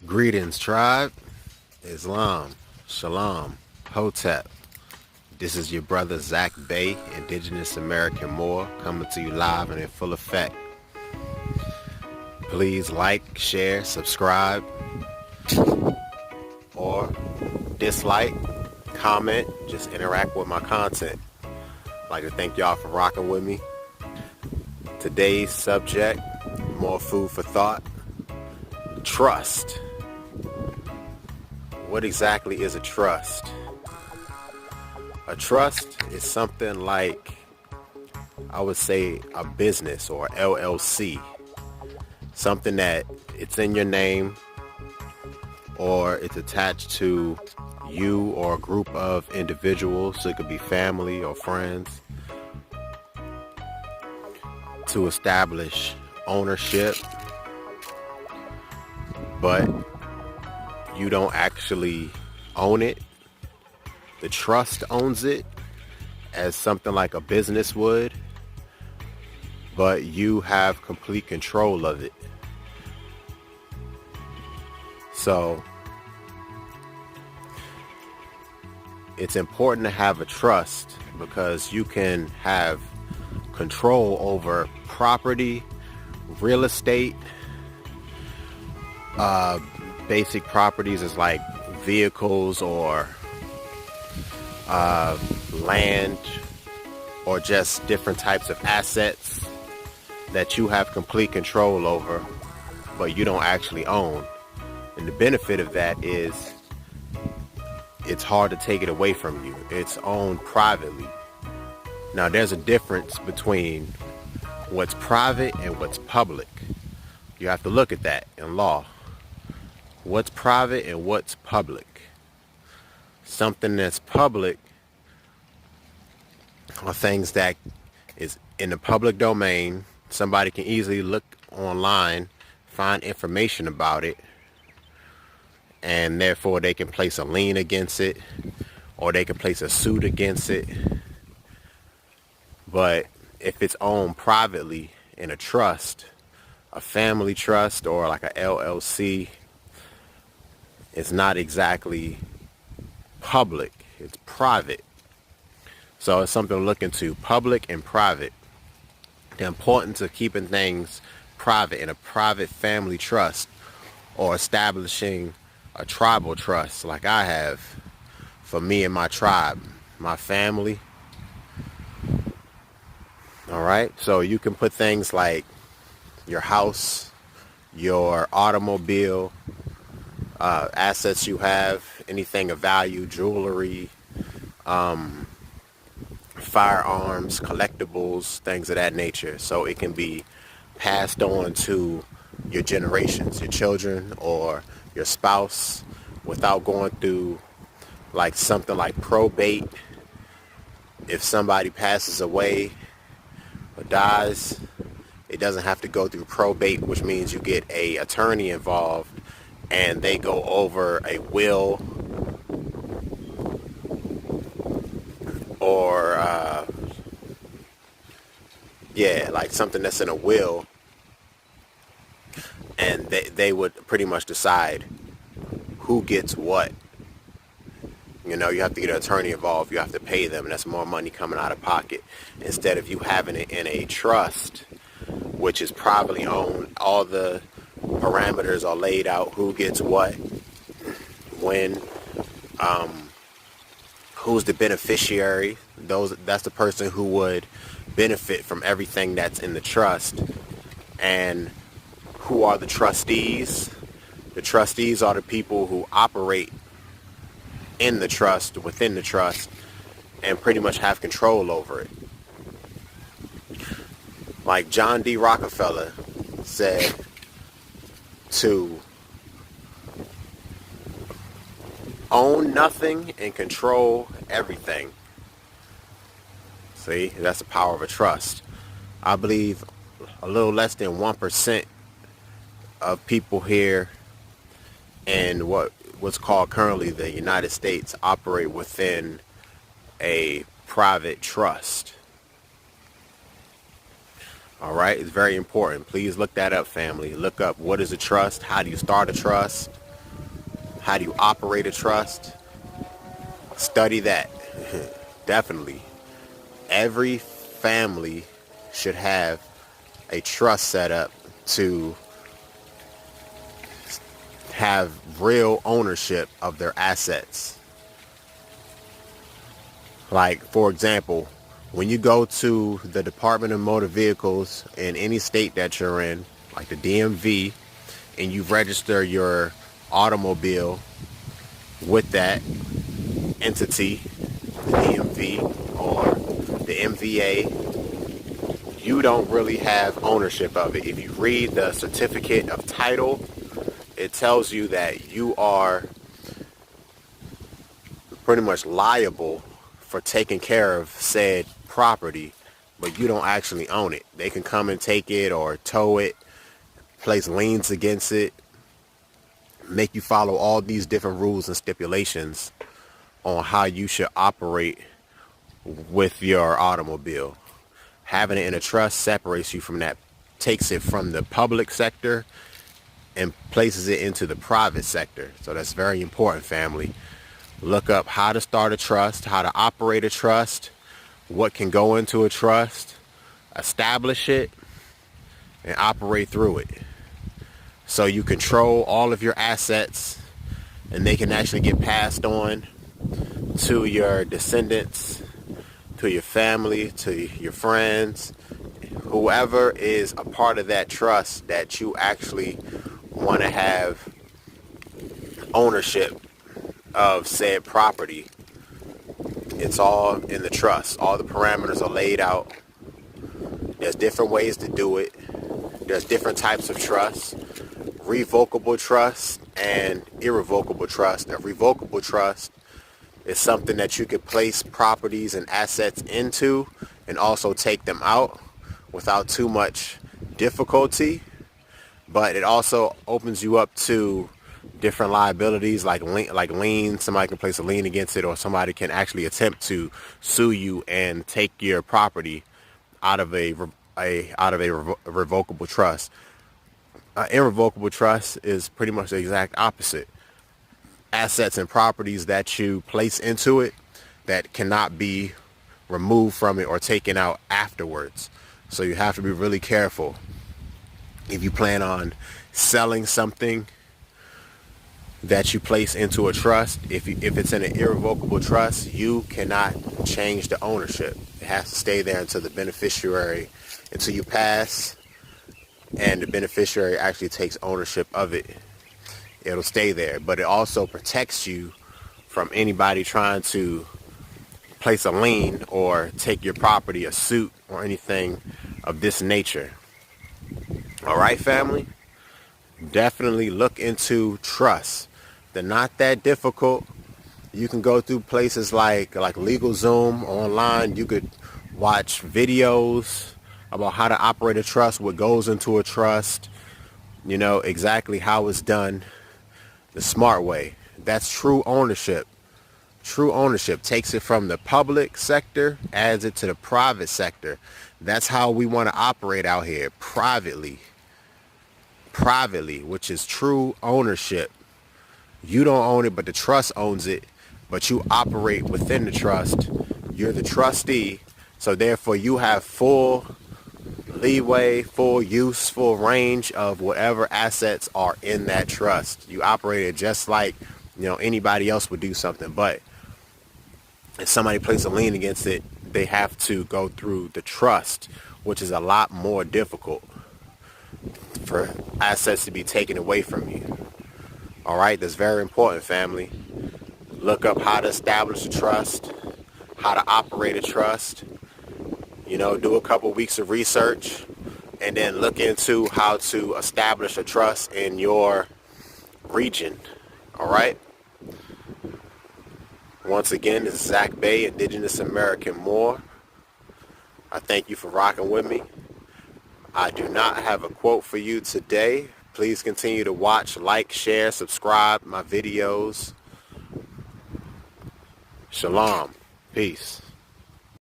Greetings, tribe. Islam, Shalom, Hotep. This is your brother Zach Bay, Indigenous American Moor, coming to you live and in full effect. Please like, share, subscribe, or dislike, comment, just interact with my content. I'd like to thank y'all for rocking with me. Today's subject, more food for thought, trust. What exactly is a trust? A trust is something like, I would say, a business or LLC. Something that it's in your name or it's attached to you or a group of individuals. So it could be family or friends, to establish ownership, but you don't actually own it. The trust owns it as something like a business would, but you have complete control of it. So it's important to have a trust because you can have control over property, real estate. Basic properties is like vehicles or land or just different types of assets that you have complete control over, but you don't actually own. And the benefit of that is it's hard to take it away from you. It's owned privately. Now, there's a difference between what's private and what's public. You have to look at that in law. What's private and what's public? Something that's public are things that is in the public domain. Somebody can easily look online, find information about it, and therefore they can place a lien against it or they can place a suit against it. But if it's owned privately in a trust, a family trust or like a LLC, it's not exactly public, it's private. So it's something to look into, public and private. The importance of keeping things private in a private family trust or establishing a tribal trust like I have for me and my tribe, my family. All right, so you can put things like your house, your automobile, assets you have, anything of value, jewelry, firearms, collectibles, things of that nature. So it can be passed on to your generations, your children or your spouse, without going through like something like probate. If somebody passes away or dies, it doesn't have to go through probate, which means you get a attorney involved and they go over a will or like something that's in a will, and they would pretty much decide who gets what. You know, you have to get an attorney involved, you have to pay them, and that's more money coming out of pocket. Instead of you having it in a trust, which is privately owned, all the parameters are laid out, who gets what, when, who's the beneficiary. That's the person who would benefit from everything that's in the trust. And who are the trustees? The trustees are the people who operate in the trust, within the trust, and pretty much have control over it. Like John D. Rockefeller said, to own nothing and control everything. See, that's the power of a trust. I believe a little less than 1% of people here in what's called currently the United States operate within a private trust. All right, it's very important. Please look that up, family. Look up what is a trust, how do you start a trust, How do you operate a trust? Study that. Definitely. Every family should have a trust set up to have real ownership of their assets. Like, for example, when you go to the Department of Motor Vehicles in any state that you're in, like the DMV, and you register your automobile with that entity, the DMV or the MVA, you don't really have ownership of it. If you read the certificate of title, it tells you that you are pretty much liable for taking care of said property, but you don't actually own it. They can come and take it or tow it, place liens against it, make you follow all these different rules and stipulations on how you should operate with your automobile. Having it in a trust separates you from that, takes it from the public sector and places it into the private sector. So that's very important, family. Look up how to start a trust, how to operate a trust, what can go into a trust, establish it, and operate through it. So you control all of your assets and they can actually get passed on to your descendants, to your family, to your friends, whoever is a part of that trust that you actually want to have ownership of said property. It's all in the trust. All the parameters are laid out. There's different ways to do it. There's different types of trusts. Revocable trust and irrevocable trust. A revocable trust is something that you could place properties and assets into and also take them out without too much difficulty. But it also opens you up to different liabilities like lien. Somebody can place a lien against it, or somebody can actually attempt to sue you and take your property out of a revocable trust. Irrevocable trust is pretty much the exact opposite. Assets and properties that you place into it that cannot be removed from it or taken out afterwards. So you have to be really careful. If you plan on selling something that you place into a trust, if it's in an irrevocable trust, you cannot change the ownership. It has to stay there until you pass and the beneficiary actually takes ownership of it. It'll stay there, but it also protects you from anybody trying to place a lien or take your property, a suit, or anything of this nature. All right, family? Definitely look into trusts. They're not that difficult. You can go through places like LegalZoom online. You could watch videos about how to operate a trust, what goes into a trust, exactly how it's done the smart way. That's true ownership. True ownership takes it from the public sector, adds it to the private sector. That's how we want to operate out here, privately, which is true ownership. You don't own it, but the trust owns it, but you operate within the trust. You're the trustee, so therefore you have full leeway, full use, full range of whatever assets are in that trust. You operate it just like anybody else would do something, but if somebody places a lien against it, they have to go through the trust, which is a lot more difficult for assets to be taken away from you. All right, that's very important, family. Look up how to establish a trust, how to operate a trust. Do a couple weeks of research and then look into how to establish a trust in your region. All right. Once again, this is Zach Bay, Indigenous American Moore. I thank you for rocking with me. I do not have a quote for you today. Please continue to watch, like, share, subscribe my videos. Shalom. Peace.